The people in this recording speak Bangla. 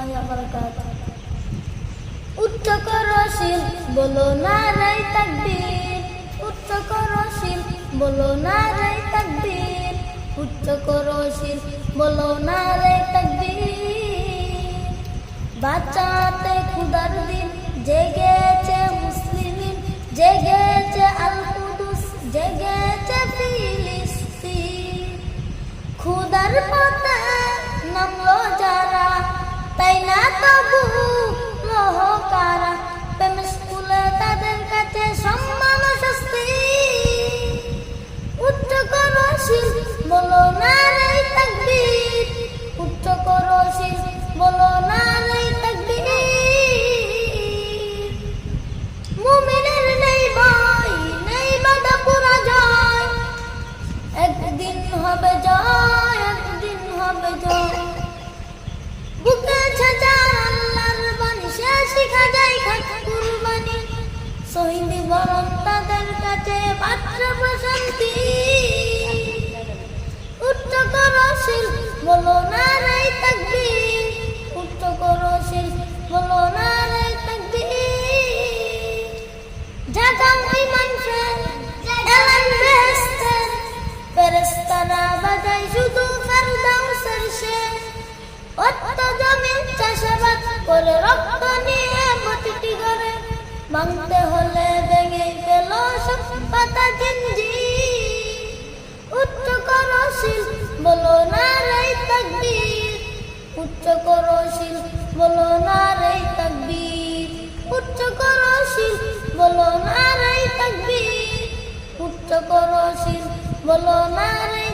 রাহমাতুল্লাহি ওয়া বারাকাতুহু। উচ্চ করো শির, বলো নারে তাকবীর। উচ্চ করো শির, বলো নারে তাকবীর। উচ্চ করো শির, বলো নারে তাকবীর। বাঁচাতে খুদার দিন জেগেছে মুসলিমিন, জেগেছে আল কুদুস, জেগেছে ফিলিস্তিন। খুদার পথে নামলো যারা, তাই না তবু লোহকারা। প্রেম স্কুলে তাদের কাছে সম্মান শাস্তি। উচ্চ করো শির, বলো নারে তাকবীর। উচ্চ করো শির, বলো নারে তাকবীর। মুমিনের নেই ভয়, নেই বাধা পুরা জয়। একদিন হবে জয়, একদিন হবে জয়। বুকে ছাজার আল্লাহর বাণী, সে শিখা যায় খাট কুরবানি। শহীদ বরণ তাদের কাছে পাত্র প্রশান্তি। উচ্চ করো শির, বলো নারে তাকবীর। উচ্চ করো শির, বলো নারে তাকবীর। জাগাও ঈমান ফের, এলান বেহেশতের। ফেরেশতারা বাজায় শুধু ফেরদাউসের শের। অত্য জমিন চাষাবাদ করে রক্ত নিয়ে প্রতিটি ঘরে। ভাঙতে হলে ভেঙে গেল সব পাতা জিঞ্জির। উচ্চ করো শির, বলো নারে তাকবীর। উচ্চ করো শির, বলো নারে তাকবীর। উচ্চ করো শির, বলো নারে তাকবীর। উচ্চ করো শির, বলো নারে